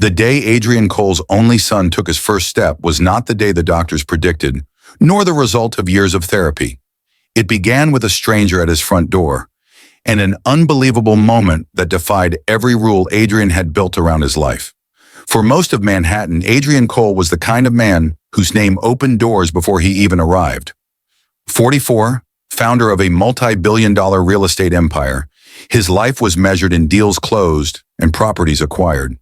The day Adrian Cole's only son took his first step was not the day the doctors predicted, nor the result of years of therapy. It began with a stranger at his front door, and an unbelievable moment that defied every rule Adrian had built around his life. For most of Manhattan, Adrian Cole was the kind of man whose name opened doors before he even arrived. 44, founder of a multi-billion-dollar real estate empire, his life was measured in deals closed and properties acquired.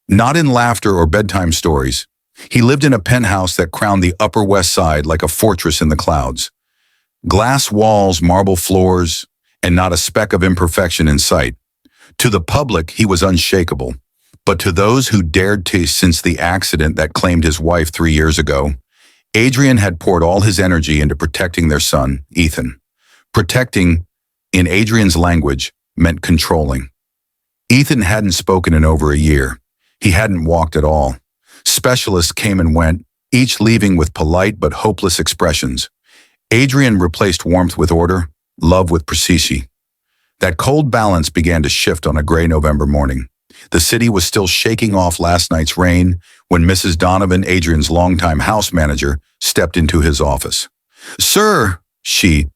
Not in laughter or bedtime stories. He lived in a penthouse that crowned the Upper West Side like a fortress in the clouds. Glass walls, marble floors, and not a speck of imperfection in sight. To the public, he was unshakable. But to those who dared to since the accident that claimed his wife 3 years ago, Adrian had poured all his energy into protecting their son, Ethan. Protecting, in Adrian's language, meant controlling. Ethan hadn't spoken in over a year. He hadn't walked at all. Specialists came and went, each leaving with polite but hopeless expressions. Adrian replaced warmth with order, love with precision. That cold balance began to shift on a gray November morning. The city was still shaking off last night's rain when Mrs. Donovan, Adrian's longtime house manager, stepped into his office. "Sir," he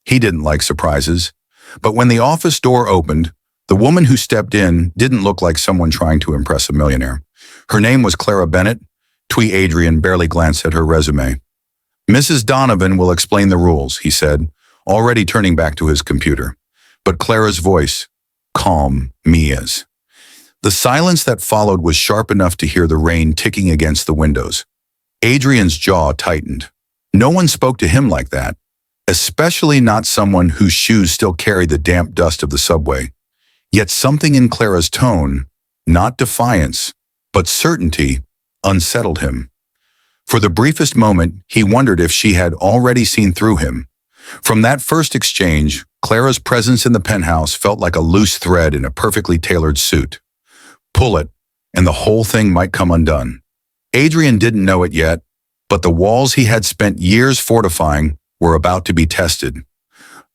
didn't like surprises. But when the office door opened, the woman who stepped in didn't look like someone trying to impress a millionaire. Her name was Clara Bennett. Adrian barely glanced at her resume. "Mrs. Donovan will explain the rules," he said, already turning back to his computer. But Clara's voice, calm, Mia's. The silence that followed was sharp enough to hear the rain ticking against the windows. Adrian's jaw tightened. No one spoke to him like that, especially not someone whose shoes still carried the damp dust of the subway. Yet something in Clara's tone, not defiance, but certainty, unsettled him. For the briefest moment, he wondered if she had already seen through him. From that first exchange, Clara's presence in the penthouse felt like a loose thread in a perfectly tailored suit. Pull it, and the whole thing might come undone. Adrian didn't know it yet, but the walls he had spent years fortifying were about to be tested.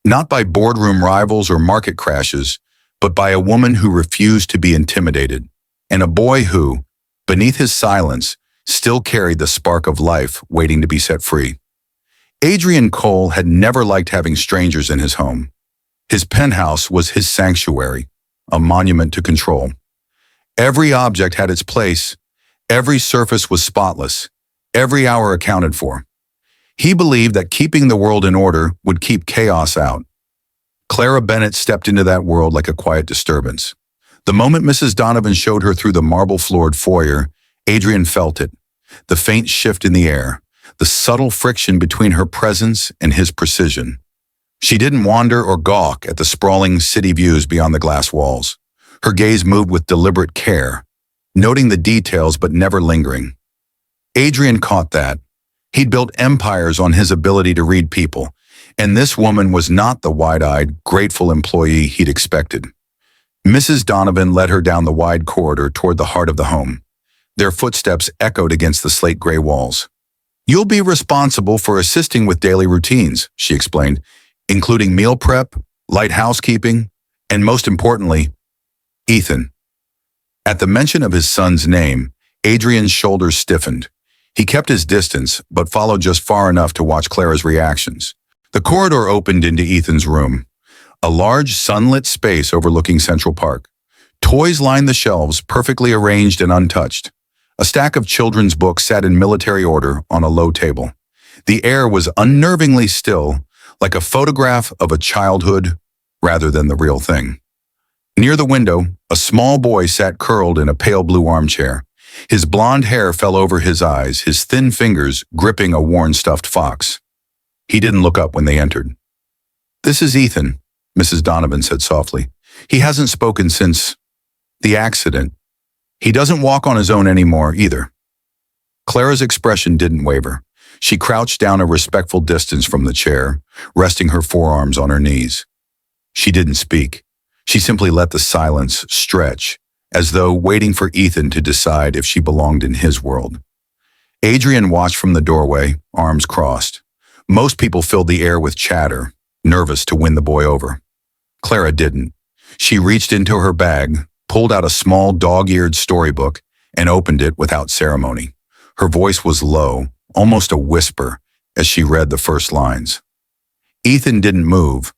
Not by boardroom rivals or market crashes, but by a woman who refused to be intimidated, and a boy who, beneath his silence, still carried the spark of life waiting to be set free. Adrian Cole had never liked having strangers in his home. His penthouse was his sanctuary, a monument to control. Every object had its place, every surface was spotless, every hour accounted for. He believed that keeping the world in order would keep chaos out. Clara Bennett stepped into that world like a quiet disturbance. The moment Mrs. Donovan showed her through the marble-floored foyer, Adrian felt it, the faint shift in the air, the subtle friction between her presence and his precision. She didn't wander or gawk at the sprawling city views beyond the glass walls. Her gaze moved with deliberate care, noting the details but never lingering. Adrian caught that. He'd built empires on his ability to read people, and this woman was not the wide-eyed, grateful employee he'd expected. Mrs. Donovan led her down the wide corridor toward the heart of the home. Their footsteps echoed against the slate-gray walls. "You'll be responsible for assisting with daily routines," she explained, "including meal prep, light housekeeping, and most importantly, Ethan." At the mention of his son's name, Adrian's shoulders stiffened. He kept his distance, but followed just far enough to watch Clara's reactions. The corridor opened into Ethan's room, a large sunlit space overlooking Central Park. Toys lined the shelves, perfectly arranged and untouched. A stack of children's books sat in military order on a low table. The air was unnervingly still, like a photograph of a childhood rather than the real thing. Near the window, a small boy sat curled in a pale blue armchair. His blonde hair fell over his eyes, his thin fingers gripping a worn stuffed fox. He didn't look up when they entered. "This is Ethan," Mrs. Donovan said softly. "He hasn't spoken since the accident. He doesn't walk on his own anymore either." Clara's expression didn't waver. She crouched down a respectful distance from the chair, resting her forearms on her knees. She didn't speak. She simply let the silence stretch, as though waiting for Ethan to decide if she belonged in his world. Adrian watched from the doorway, arms crossed. Most people filled the air with chatter, nervous to win the boy over. Clara didn't. She reached into her bag, pulled out a small dog-eared storybook, and opened it without ceremony. Her voice was low, almost a whisper, as she read the first lines. Ethan didn't move,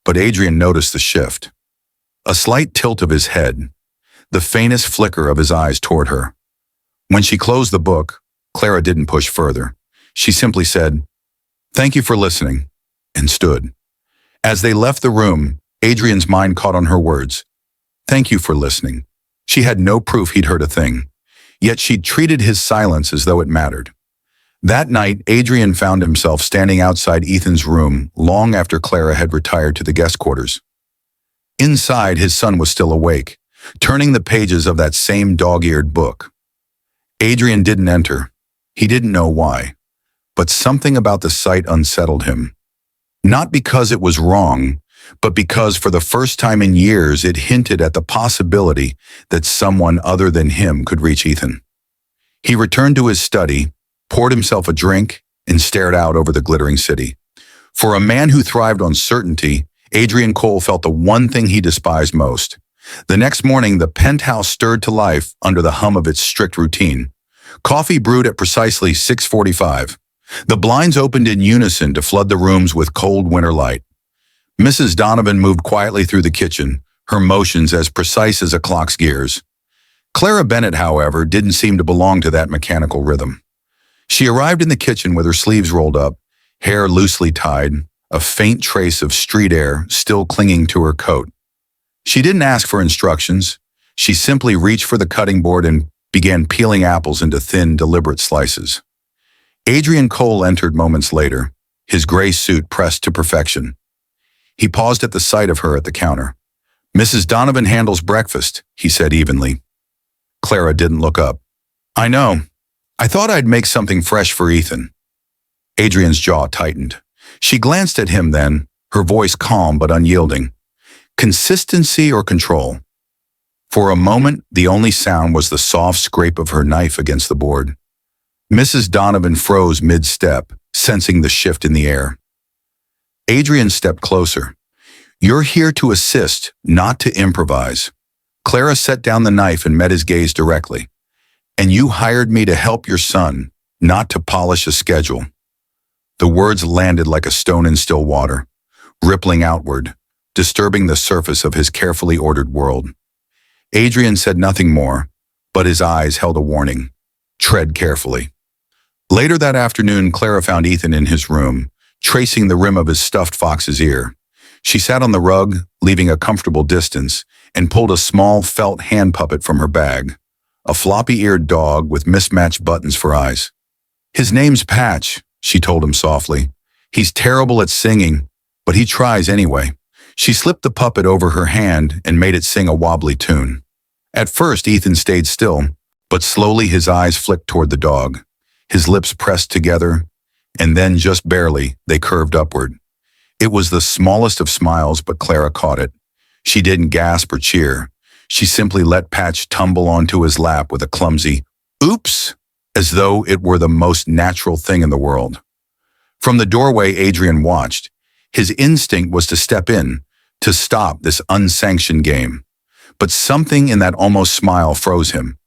but Adrian noticed the shift. A slight tilt of his head, the faintest flicker of his eyes toward her. When she closed the book, Clara didn't push further. She simply said, "Thank you for listening," and stood. As they left the room, Adrian's mind caught on her words. "Thank you for listening." She had no proof he'd heard a thing, yet she'd treated his silence as though it mattered. That night, Adrian found himself standing outside Ethan's room long after Clara had retired to the guest quarters. Inside, his son was still awake, turning the pages of that same dog-eared book. Adrian didn't enter. He didn't know why, but something about the sight unsettled him. Not because it was wrong, but because for the first time in years it hinted at the possibility that someone other than him could reach Ethan. He returned to his study, poured himself a drink, and stared out over the glittering city. For a man who thrived on certainty, Adrian Cole felt the one thing he despised most. The next morning, the penthouse stirred to life under the hum of its strict routine. Coffee brewed at precisely 6:45. The blinds opened in unison to flood the rooms with cold winter light. Mrs. Donovan moved quietly through the kitchen, her motions as precise as a clock's gears. Clara Bennett, however, didn't seem to belong to that mechanical rhythm. She arrived in the kitchen with her sleeves rolled up, hair loosely tied, a faint trace of street air still clinging to her coat. She didn't ask for instructions. She simply reached for the cutting board and began peeling apples into thin, deliberate slices. Adrian Cole entered moments later, his gray suit pressed to perfection. He paused at the sight of her at the counter. "Mrs. Donovan handles breakfast," he said evenly. Clara didn't look up. "I know. I thought I'd make something fresh for Ethan." Adrian's jaw tightened. She glanced at him then, her voice calm but unyielding. Consistency or control? For a moment, the only sound was the soft scrape of her knife against the board. Mrs. Donovan froze mid-step, sensing the shift in the air. Adrian stepped closer. "You're here to assist, not to improvise." Clara set down the knife and met his gaze directly. "And you hired me to help your son, not to polish a schedule." The words landed like a stone in still water, rippling outward, disturbing the surface of his carefully ordered world. Adrian said nothing more, but his eyes held a warning. Tread carefully. Later that afternoon, Clara found Ethan in his room, tracing the rim of his stuffed fox's ear. She sat on the rug, leaving a comfortable distance, and pulled a small felt hand puppet from her bag, a floppy-eared dog with mismatched buttons for eyes. "His name's Patch," she told him softly. "He's terrible at singing, but he tries anyway." She slipped the puppet over her hand and made it sing a wobbly tune. At first, Ethan stayed still, but slowly his eyes flicked toward the dog. His lips pressed together, and then just barely, they curved upward. It was the smallest of smiles, but Clara caught it. She didn't gasp or cheer. She simply let Patch tumble onto his lap with a clumsy, "Oops," as though it were the most natural thing in the world. From the doorway, Adrian watched. His instinct was to step in, to stop this unsanctioned game. But something in that almost smile froze him.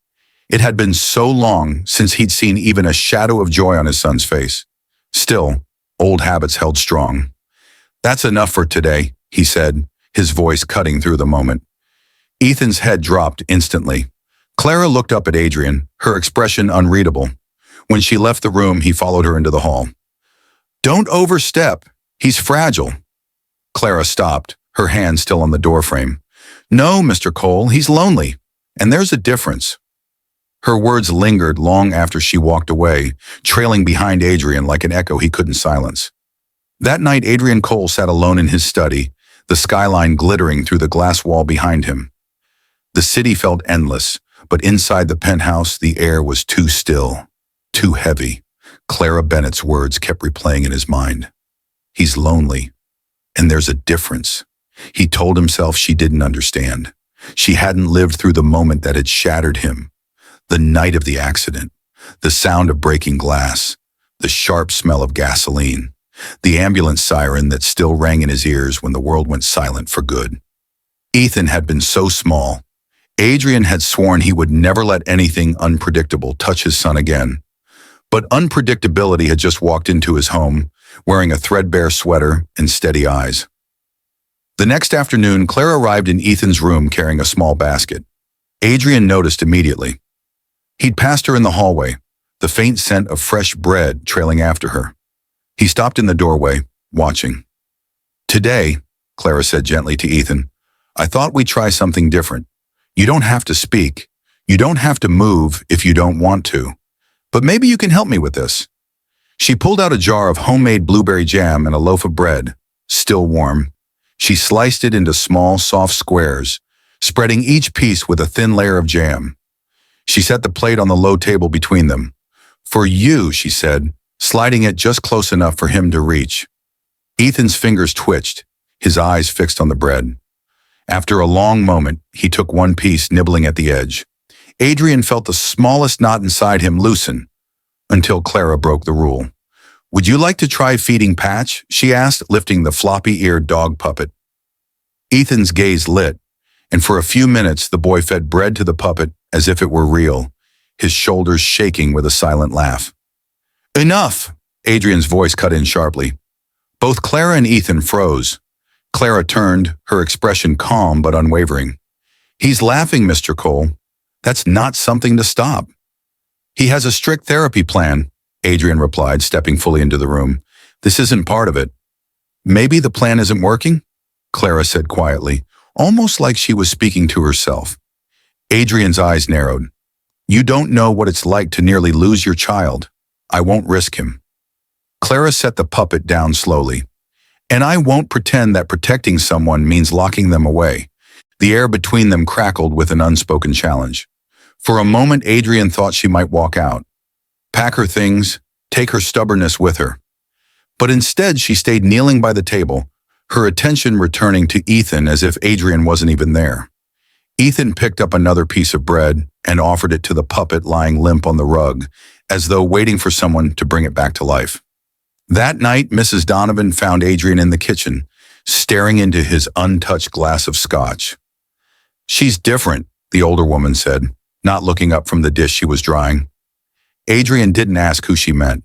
It had been so long since he'd seen even a shadow of joy on his son's face. Still, old habits held strong. "That's enough for today," he said, his voice cutting through the moment. Ethan's head dropped instantly. Clara looked up at Adrian, her expression unreadable. When she left the room, he followed her into the hall. "Don't overstep. He's fragile." Clara stopped, her hand still on the doorframe. "No, Mr. Cole, he's lonely, and there's a difference." Her words lingered long after she walked away, trailing behind Adrian like an echo he couldn't silence. That night, Adrian Cole sat alone in his study, the skyline glittering through the glass wall behind him. The city felt endless, but inside the penthouse, the air was too still, too heavy. Clara Bennett's words kept replaying in his mind. He's lonely, and there's a difference. He told himself she didn't understand. She hadn't lived through the moment that had shattered him. The night of the accident, the sound of breaking glass, the sharp smell of gasoline, the ambulance siren that still rang in his ears when the world went silent for good. Ethan had been so small. Adrian had sworn he would never let anything unpredictable touch his son again. But unpredictability had just walked into his home, wearing a threadbare sweater and steady eyes. The next afternoon, Claire arrived in Ethan's room carrying a small basket. Adrian noticed immediately. He'd passed her in the hallway, the faint scent of fresh bread trailing after her. He stopped in the doorway, watching. "Today," Clara said gently to Ethan, "I thought we'd try something different. You don't have to speak. You don't have to move if you don't want to. But maybe you can help me with this." She pulled out a jar of homemade blueberry jam and a loaf of bread, still warm. She sliced it into small, soft squares, spreading each piece with a thin layer of jam. She set the plate on the low table between them. "For you," she said, sliding it just close enough for him to reach. Ethan's fingers twitched, his eyes fixed on the bread. After a long moment, he took one piece, nibbling at the edge. Adrian felt the smallest knot inside him loosen, until Clara broke the rule. "Would you like to try feeding Patch?" she asked, lifting the floppy-eared dog puppet. Ethan's gaze lit, and for a few minutes the boy fed bread to the puppet as if it were real, his shoulders shaking with a silent laugh. "Enough!" Adrian's voice cut in sharply. Both Clara and Ethan froze. Clara turned, her expression calm but unwavering. "He's laughing, Mr. Cole. That's not something to stop." "He has a strict therapy plan," Adrian replied, stepping fully into the room. "This isn't part of it." "Maybe the plan isn't working?" Clara said quietly, almost like she was speaking to herself. Adrian's eyes narrowed. "You don't know what it's like to nearly lose your child. I won't risk him." Clara set the puppet down slowly. "And I won't pretend that protecting someone means locking them away." The air between them crackled with an unspoken challenge. For a moment, Adrian thought she might walk out, pack her things, take her stubbornness with her. But instead, she stayed kneeling by the table, her attention returning to Ethan as if Adrian wasn't even there. Ethan picked up another piece of bread and offered it to the puppet lying limp on the rug, as though waiting for someone to bring it back to life. That night, Mrs. Donovan found Adrian in the kitchen, staring into his untouched glass of scotch. "She's different," the older woman said, not looking up from the dish she was drying. Adrian didn't ask who she meant.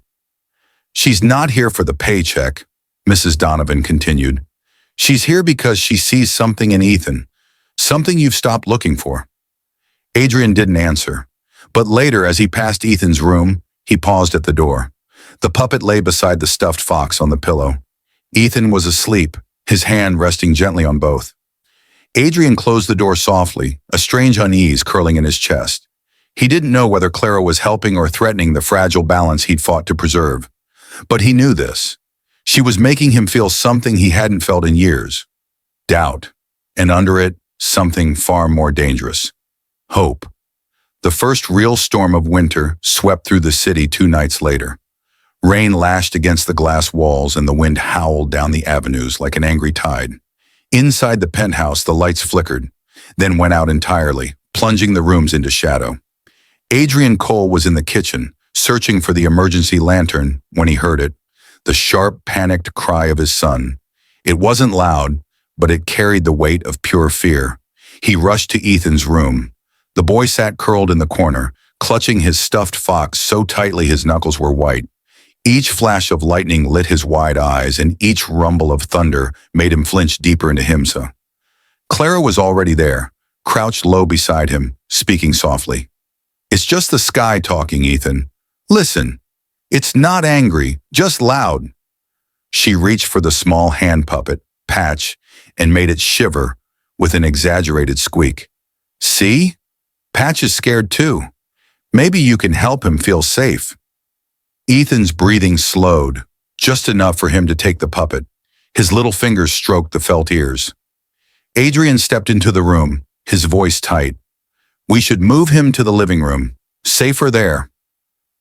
"She's not here for the paycheck," Mrs. Donovan continued. "She's here because she sees something in Ethan, something you've stopped looking for." Adrian didn't answer, but later, as he passed Ethan's room, he paused at the door. The puppet lay beside the stuffed fox on the pillow. Ethan was asleep, his hand resting gently on both. Adrian closed the door softly, a strange unease curling in his chest. He didn't know whether Clara was helping or threatening the fragile balance he'd fought to preserve. But he knew this. She was making him feel something he hadn't felt in years. Doubt. And under it, something far more dangerous. Hope. The first real storm of winter swept through the city 2 nights later. Rain lashed against the glass walls and the wind howled down the avenues like an angry tide. Inside the penthouse, the lights flickered, then went out entirely, plunging the rooms into shadow. Adrian Cole was in the kitchen, searching for the emergency lantern when he heard it, the sharp, panicked cry of his son. It wasn't loud, but it carried the weight of pure fear. He rushed to Ethan's room. The boy sat curled in the corner, clutching his stuffed fox so tightly his knuckles were white. Each flash of lightning lit his wide eyes, and each rumble of thunder made him flinch deeper into himsa. Clara was already there, crouched low beside him, speaking softly. "It's just the sky talking, Ethan. Listen. It's not angry, just loud." She reached for the small hand puppet, Patch, and made it shiver with an exaggerated squeak. "See? Patch is scared too. Maybe you can help him feel safe." Ethan's breathing slowed, just enough for him to take the puppet. His little fingers stroked the felt ears. Adrian stepped into the room, his voice tight. "We should move him to the living room. Safer there."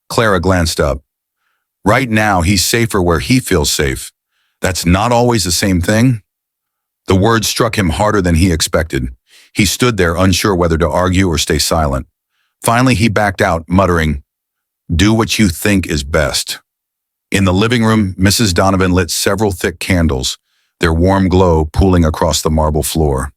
Clara glanced up. "Right now, he's safer where he feels safe. That's not always the same thing." The words struck him harder than he expected. He stood there, unsure whether to argue or stay silent. Finally, he backed out, muttering, "Do what you think is best." In the living room, Mrs. Donovan lit several thick candles, their warm glow pooling across the marble floor.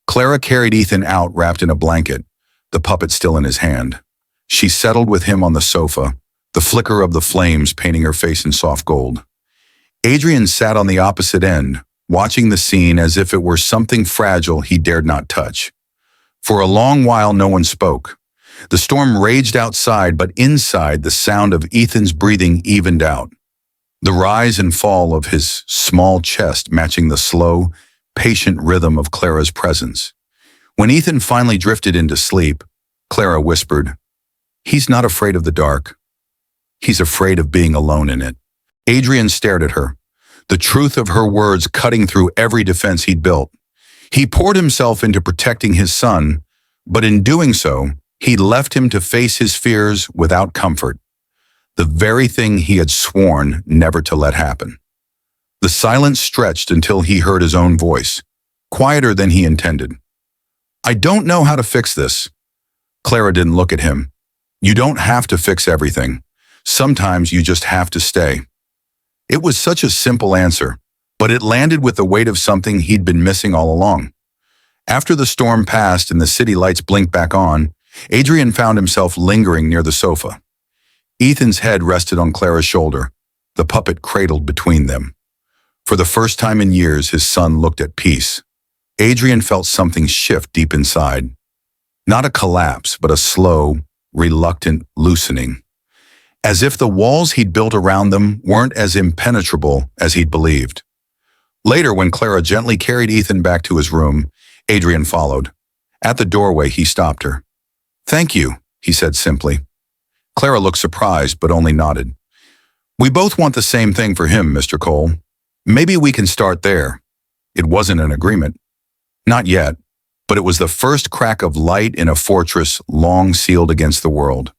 Clara carried Ethan out wrapped in a blanket, the puppet still in his hand. She settled with him on the sofa, the flicker of the flames painting her face in soft gold. Adrian sat on the opposite end, watching the scene as if it were something fragile he dared not touch. For a long while no one spoke. The storm raged outside, but inside the sound of Ethan's breathing evened out. The rise and fall of his small chest matching the slow, patient rhythm of Clara's presence. When Ethan finally drifted into sleep, Clara whispered, "He's not afraid of the dark. He's afraid of being alone in it." Adrian stared at her, the truth of her words cutting through every defense he'd built. He poured himself into protecting his son, but in doing so, he left him to face his fears without comfort, the very thing he had sworn never to let happen. The silence stretched until he heard his own voice, quieter than he intended. "I don't know how to fix this." Clara didn't look at him. "You don't have to fix everything. Sometimes you just have to stay." It was such a simple answer, but it landed with the weight of something he'd been missing all along. After the storm passed and the city lights blinked back on, Adrian found himself lingering near the sofa. Ethan's head rested on Clara's shoulder, the puppet cradled between them. For the first time in years, his son looked at peace. Adrian felt something shift deep inside. Not a collapse, but a slow, reluctant loosening. As if the walls he'd built around them weren't as impenetrable as he'd believed. Later, when Clara gently carried Ethan back to his room, Adrian followed. At the doorway, he stopped her. "Thank you," he said simply. Clara looked surprised, but only nodded. "We both want the same thing for him, Mr. Cole. Maybe we can start there." It wasn't an agreement. Not yet, but it was the first crack of light in a fortress long sealed against the world.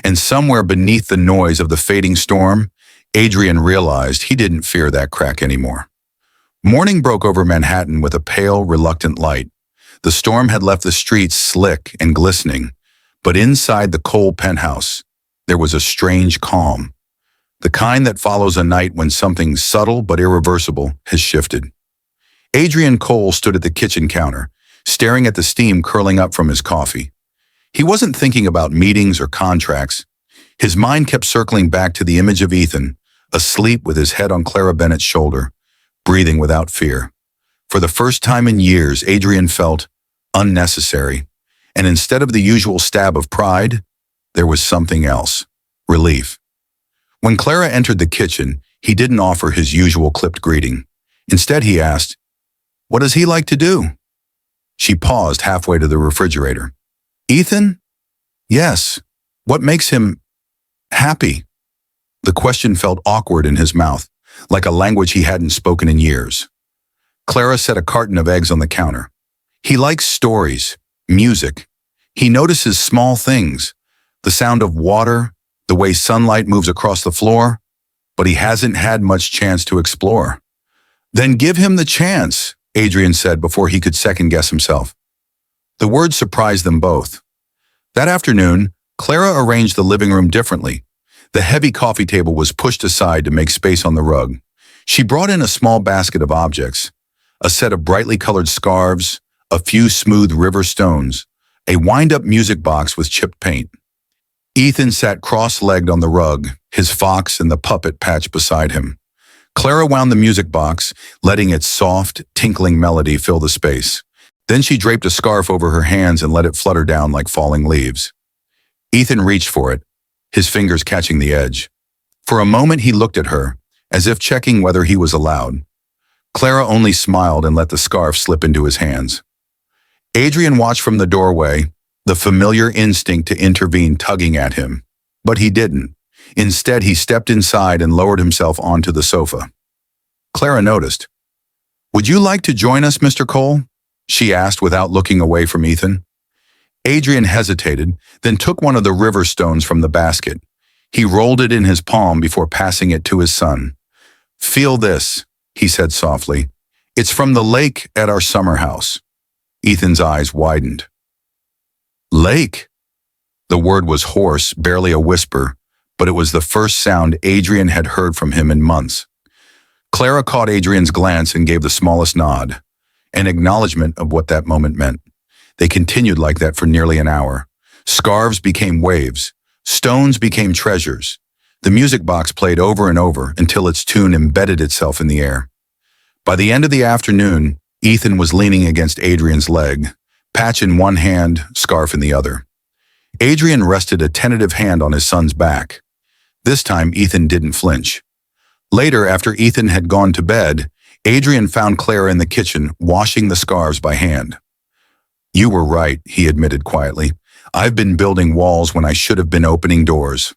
And somewhere beneath the noise of the fading storm, Adrian realized he didn't fear that crack anymore. Morning broke over Manhattan with a pale, reluctant light. The storm had left the streets slick and glistening, but inside the Cole penthouse, there was a strange calm, the kind that follows a night when something subtle but irreversible has shifted. Adrian Cole stood at the kitchen counter, staring at the steam curling up from his coffee. He wasn't thinking about meetings or contracts. His mind kept circling back to the image of Ethan, asleep with his head on Clara Bennett's shoulder, breathing without fear. For the first time in years, Adrian felt unnecessary, and instead of the usual stab of pride, there was something else, relief. When Clara entered the kitchen, he didn't offer his usual clipped greeting. Instead, he asked, "What does he like to do?" She paused halfway to the refrigerator. "Ethan? Yes. What makes him happy?" The question felt awkward in his mouth, like a language he hadn't spoken in years. Clara set a carton of eggs on the counter. "He likes stories, music. He notices small things, the sound of water, the way sunlight moves across the floor, but he hasn't had much chance to explore." "Then give him the chance," Adrian said before he could second-guess himself. The words surprised them both. That afternoon, Clara arranged the living room differently. The heavy coffee table was pushed aside to make space on the rug. She brought in a small basket of objects, a set of brightly colored scarves, a few smooth river stones, a wind-up music box with chipped paint. Ethan sat cross-legged on the rug, his fox and the puppet patched beside him. Clara wound the music box, letting its soft, tinkling melody fill the space. Then she draped a scarf over her hands and let it flutter down like falling leaves. Ethan reached for it, his fingers catching the edge. For a moment he looked at her, as if checking whether he was allowed. Clara only smiled and let the scarf slip into his hands. Adrian watched from the doorway, the familiar instinct to intervene tugging at him. But he didn't. Instead, he stepped inside and lowered himself onto the sofa. Clara noticed. "Would you like to join us, Mr. Cole?" she asked without looking away from Ethan. Adrian hesitated, then took one of the river stones from the basket. He rolled it in his palm before passing it to his son. "Feel this," he said softly. "It's from the lake at our summer house." Ethan's eyes widened. "Lake?" The word was hoarse, barely a whisper, but it was the first sound Adrian had heard from him in months. Clara caught Adrian's glance and gave the smallest nod. an acknowledgement of what that moment meant. They continued like that for nearly an hour. Scarves became waves. Stones became treasures. The music box played over and over until its tune embedded itself in the air. By the end of the afternoon, Ethan was leaning against Adrian's leg, patch in one hand, scarf in the other. Adrian rested a tentative hand on his son's back. This time, Ethan didn't flinch. Later, after Ethan had gone to bed, Adrian found Clara in the kitchen, washing the scarves by hand. "You were right," he admitted quietly. "I've been building walls when I should have been opening doors."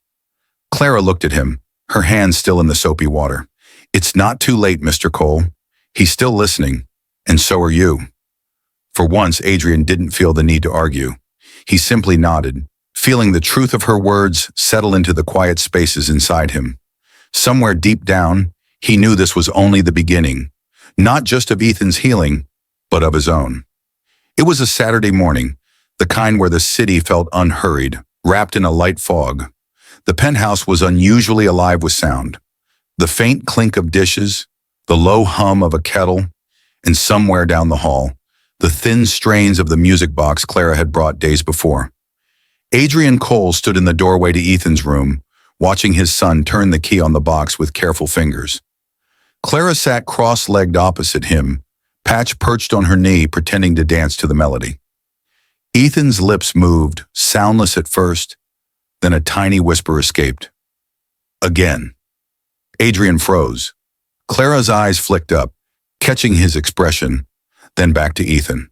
Clara looked at him, her hands still in the soapy water. "It's not too late, Mr. Cole. He's still listening, and so are you." For once, Adrian didn't feel the need to argue. He simply nodded, feeling the truth of her words settle into the quiet spaces inside him. Somewhere deep down, he knew this was only the beginning, not just of Ethan's healing, but of his own. It was a Saturday morning, the kind where the city felt unhurried, wrapped in a light fog. The penthouse was unusually alive with sound. The faint clink of dishes, the low hum of a kettle, and somewhere down the hall, the thin strains of the music box Clara had brought days before. Adrian Cole stood in the doorway to Ethan's room, watching his son turn the key on the box with careful fingers. Clara sat cross-legged opposite him, Patch perched on her knee, pretending to dance to the melody. Ethan's lips moved, soundless at first, then a tiny whisper escaped. "Again." Adrian froze. Clara's eyes flicked up, catching his expression, then back to Ethan.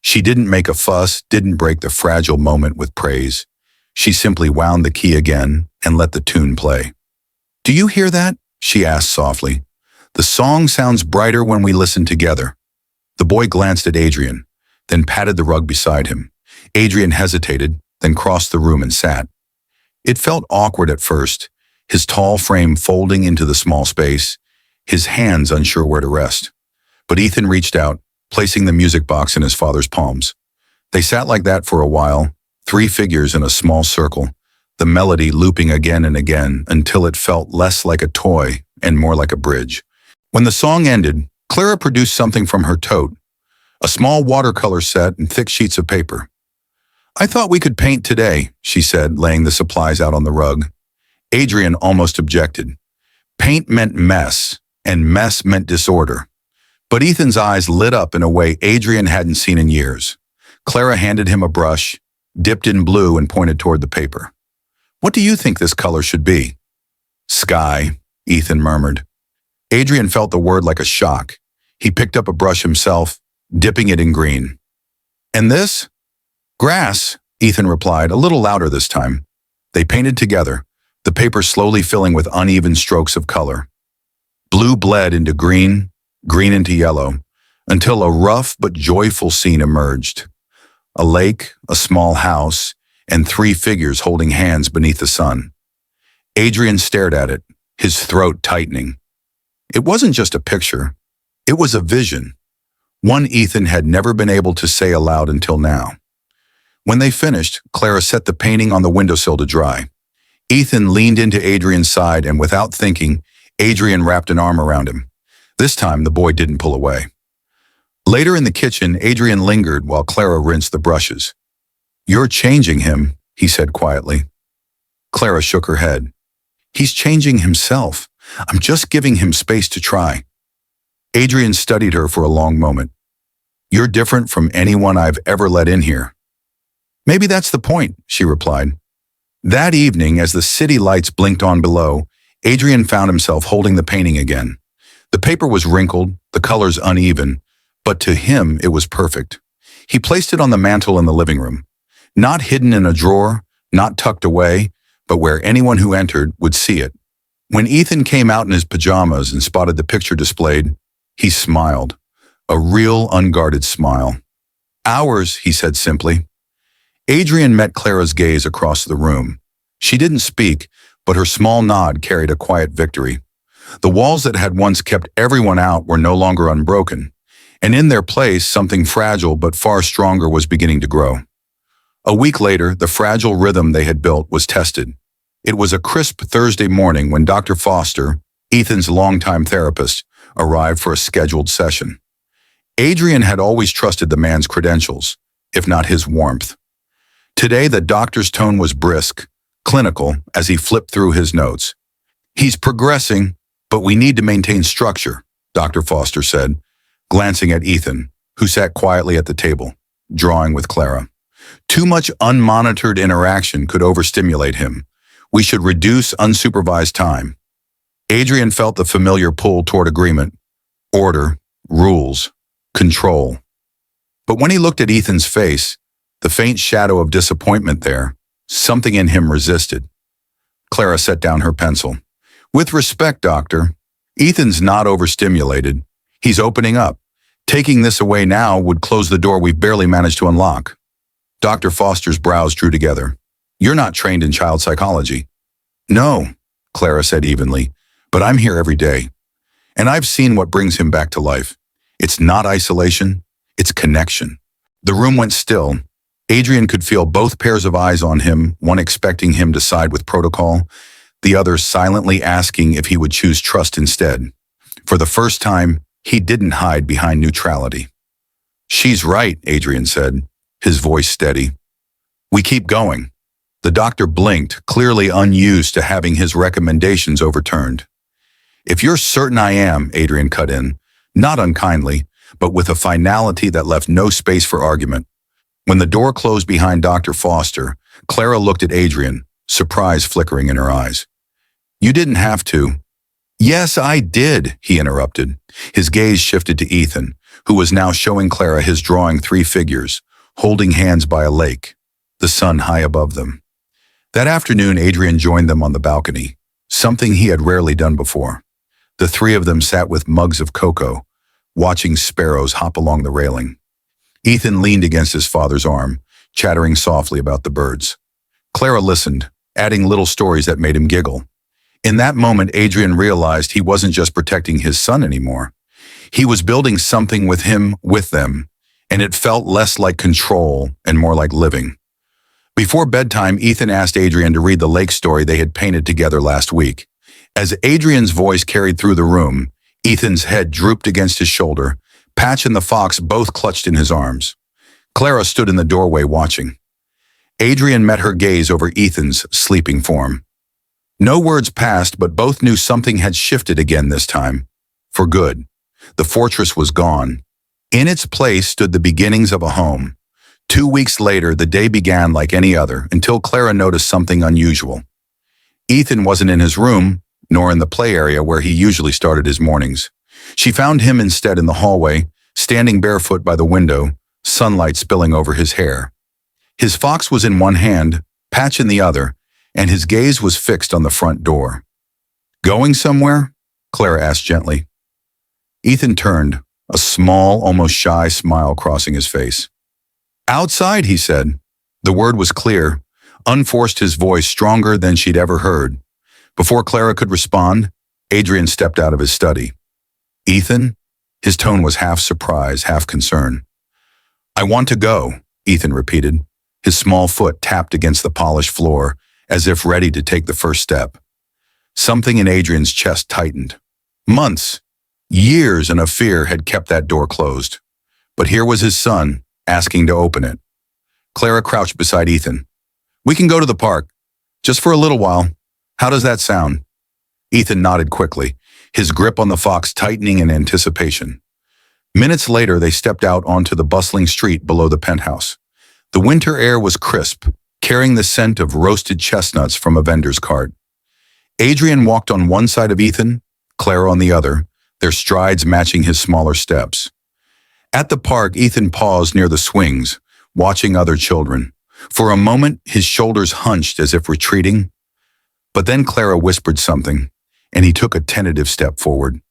She didn't make a fuss, didn't break the fragile moment with praise. She simply wound the key again and let the tune play. "Do you hear that?" she asked softly. "The song sounds brighter when we listen together." The boy glanced at Adrian, then patted the rug beside him. Adrian hesitated, then crossed the room and sat. It felt awkward at first, his tall frame folding into the small space, his hands unsure where to rest. But Ethan reached out, placing the music box in his father's palms. They sat like that for a while, 3 figures in a small circle, the melody looping again and again until it felt less like a toy and more like a bridge. When the song ended, Clara produced something from her tote, a small watercolor set and thick sheets of paper. "I thought we could paint today," she said, laying the supplies out on the rug. Adrian almost objected. Paint meant mess, and mess meant disorder. But Ethan's eyes lit up in a way Adrian hadn't seen in years. Clara handed him a brush, dipped in blue and pointed toward the paper. "What do you think this color should be?" "Sky," Ethan murmured. Adrian felt the word like a shock. He picked up a brush himself, dipping it in green. "And this?" "Grass," Ethan replied, a little louder this time. They painted together, the paper slowly filling with uneven strokes of color. Blue bled into green, green into yellow, until a rough but joyful scene emerged. A lake, a small house, and 3 figures holding hands beneath the sun. Adrian stared at it, his throat tightening. It wasn't just a picture, it was a vision, one Ethan had never been able to say aloud until now. When they finished, Clara set the painting on the windowsill to dry. Ethan leaned into Adrian's side and without thinking, Adrian wrapped an arm around him. This time, the boy didn't pull away. Later in the kitchen, Adrian lingered while Clara rinsed the brushes. "You're changing him," he said quietly. Clara shook her head. "He's changing himself. I'm just giving him space to try." Adrian studied her for a long moment. "You're different from anyone I've ever let in here." "Maybe that's the point," she replied. That evening, as the city lights blinked on below, Adrian found himself holding the painting again. The paper was wrinkled, the colors uneven, but to him it was perfect. He placed it on the mantel in the living room, not hidden in a drawer, not tucked away, but where anyone who entered would see it. When Ethan came out in his pajamas and spotted the picture displayed, he smiled, a real unguarded smile. "Ours," he said simply. Adrian met Clara's gaze across the room. She didn't speak, but her small nod carried a quiet victory. The walls that had once kept everyone out were no longer unbroken, and in their place, something fragile but far stronger was beginning to grow. A week later, the fragile rhythm they had built was tested. It was a crisp Thursday morning when Dr. Foster, Ethan's longtime therapist, arrived for a scheduled session. Adrian had always trusted the man's credentials, if not his warmth. Today, the doctor's tone was brisk, clinical, as he flipped through his notes. "He's progressing, but we need to maintain structure," Dr. Foster said, glancing at Ethan, who sat quietly at the table, drawing with Clara. "Too much unmonitored interaction could overstimulate him. We should reduce unsupervised time." Adrian felt the familiar pull toward agreement, order, rules, control. But when he looked at Ethan's face, the faint shadow of disappointment there, something in him resisted. Clara set down her pencil. "With respect, Doctor, Ethan's not overstimulated. He's opening up. Taking this away now would close the door we've barely managed to unlock." Dr. Foster's brows drew together. "You're not trained in child psychology." "No," Clara said evenly, "but I'm here every day. And I've seen what brings him back to life. It's not isolation, it's connection." The room went still. Adrian could feel both pairs of eyes on him, one expecting him to side with protocol, the other silently asking if he would choose trust instead. For the first time, he didn't hide behind neutrality. "She's right," Adrian said, his voice steady. "We keep going." The doctor blinked, clearly unused to having his recommendations overturned. "If you're certain I am," Adrian cut in, not unkindly, but with a finality that left no space for argument. When the door closed behind Dr. Foster, Clara looked at Adrian, surprise flickering in her eyes. "You didn't have to." "Yes, I did," he interrupted. His gaze shifted to Ethan, who was now showing Clara his drawing three figures, holding hands by a lake, the sun high above them. That afternoon, Adrian joined them on the balcony, something he had rarely done before. The three of them sat with mugs of cocoa, watching sparrows hop along the railing. Ethan leaned against his father's arm, chattering softly about the birds. Clara listened, adding little stories that made him giggle. In that moment, Adrian realized he wasn't just protecting his son anymore. He was building something with him, with them, and it felt less like control and more like living. Before bedtime, Ethan asked Adrian to read the lake story they had painted together last week. As Adrian's voice carried through the room, Ethan's head drooped against his shoulder. Patch and the fox both clutched in his arms. Clara stood in the doorway watching. Adrian met her gaze over Ethan's sleeping form. No words passed, but both knew something had shifted again this time. For good. The fortress was gone. In its place stood the beginnings of a home. 2 weeks later, the day began like any other, until Clara noticed something unusual. Ethan wasn't in his room, nor in the play area where he usually started his mornings. She found him instead in the hallway, standing barefoot by the window, sunlight spilling over his hair. His fox was in one hand, Patch in the other, and his gaze was fixed on the front door. "Going somewhere?" Clara asked gently. Ethan turned, a small, almost shy smile crossing his face. "Outside," he said. The word was clear, unforced, his voice stronger than she'd ever heard. Before Clara could respond, Adrian stepped out of his study. "Ethan?" His tone was half surprise, half concern. "I want to go," Ethan repeated. His small foot tapped against the polished floor, as if ready to take the first step. Something in Adrian's chest tightened. Months, years and of fear had kept that door closed. But here was his son, asking to open it. Clara crouched beside Ethan. "We can go to the park, just for a little while. How does that sound?" Ethan nodded quickly, his grip on the fox tightening in anticipation. Minutes later, they stepped out onto the bustling street below the penthouse. The winter air was crisp, carrying the scent of roasted chestnuts from a vendor's cart. Adrian walked on one side of Ethan, Clara on the other, their strides matching his smaller steps. At the park, Ethan paused near the swings, watching other children. For a moment, his shoulders hunched as if retreating. But then Clara whispered something, and he took a tentative step forward.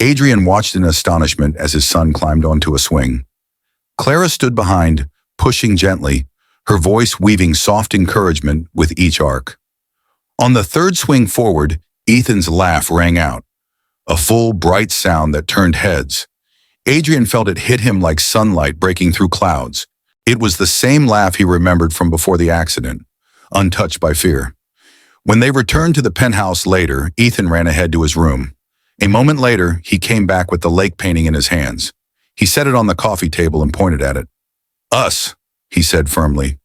Adrian watched in astonishment as his son climbed onto a swing. Clara stood behind, pushing gently, her voice weaving soft encouragement with each arc. On the third swing forward, Ethan's laugh rang out, a full, bright sound that turned heads. Adrian felt it hit him like sunlight breaking through clouds. It was the same laugh he remembered from before the accident, untouched by fear. When they returned to the penthouse later, Ethan ran ahead to his room. A moment later, he came back with the lake painting in his hands. He set it on the coffee table and pointed at it. Us, he said firmly.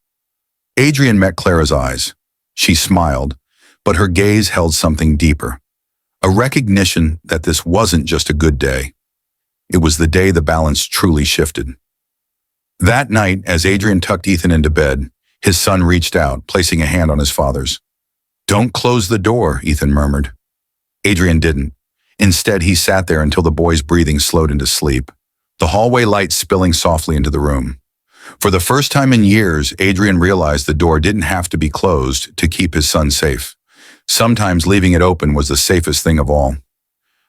Adrian met Clara's eyes. She smiled, but her gaze held something deeper. A recognition that this wasn't just a good day. It was the day the balance truly shifted. That night, as Adrian tucked Ethan into bed, his son reached out, placing a hand on his father's. Don't close the door, Ethan murmured. Adrian didn't. Instead, he sat there until the boy's breathing slowed into sleep, the hallway light spilling softly into the room. For the first time in years, Adrian realized the door didn't have to be closed to keep his son safe. Sometimes leaving it open was the safest thing of all.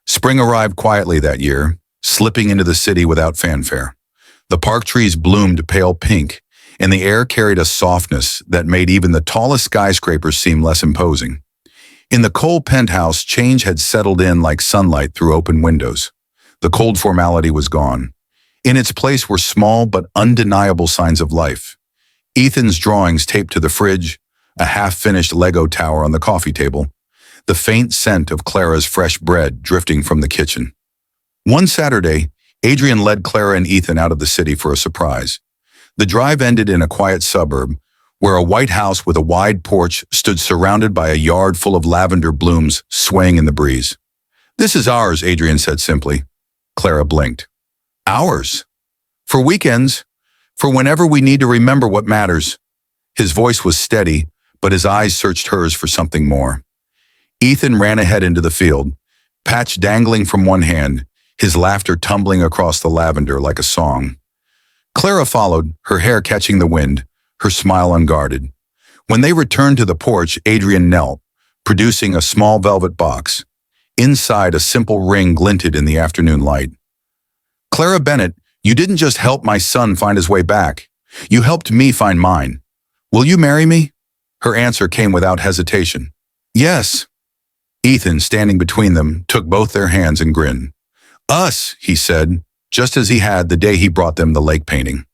Spring arrived quietly that year, slipping into the city without fanfare. The park trees bloomed pale pink, and the air carried a softness that made even the tallest skyscrapers seem less imposing. In the cold penthouse, change had settled in like sunlight through open windows. The cold formality was gone. In its place were small but undeniable signs of life. Ethan's drawings taped to the fridge, a half-finished Lego tower on the coffee table, the faint scent of Clara's fresh bread drifting from the kitchen. One Saturday, Adrian led Clara and Ethan out of the city for a surprise. The drive ended in a quiet suburb, where a white house with a wide porch stood surrounded by a yard full of lavender blooms swaying in the breeze. This is ours, Adrian said simply. Clara blinked. Ours? For weekends? For whenever we need to remember what matters. His voice was steady, but his eyes searched hers for something more. Ethan ran ahead into the field, patch dangling from one hand, his laughter tumbling across the lavender like a song. Clara followed, her hair catching the wind, her smile unguarded. When they returned to the porch, Adrian knelt, producing a small velvet box. Inside, a simple ring glinted in the afternoon light. Clara Bennett, you didn't just help my son find his way back. You helped me find mine. Will you marry me? Her answer came without hesitation. Yes. Ethan, standing between them, took both their hands and grinned. Us, he said, just as he had the day he brought them the lake painting.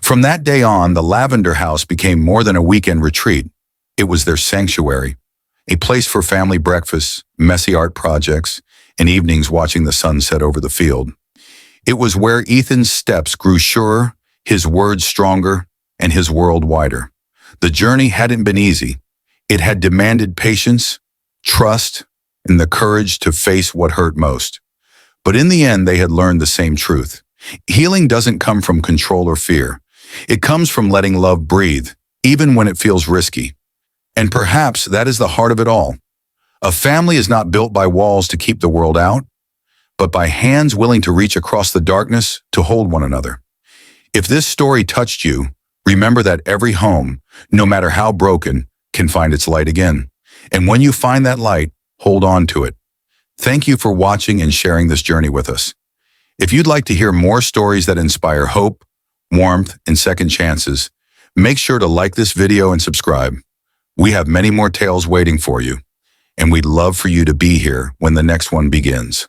From that day on, the Lavender House became more than a weekend retreat. It was their sanctuary, a place for family breakfasts, messy art projects, and evenings watching the sunset over the field. It was where Ethan's steps grew surer, his words stronger, and his world wider. The journey hadn't been easy. It had demanded patience, trust, and the courage to face what hurt most. But in the end, they had learned the same truth. Healing doesn't come from control or fear. It comes from letting love breathe, even when it feels risky. And perhaps that is the heart of it all. A family is not built by walls to keep the world out, but by hands willing to reach across the darkness to hold one another. If this story touched you, remember that every home, no matter how broken, can find its light again. And when you find that light, hold on to it. Thank you for watching and sharing this journey with us. If you'd like to hear more stories that inspire hope, warmth, and second chances, make sure to like this video and subscribe. We have many more tales waiting for you, and we'd love for you to be here when the next one begins.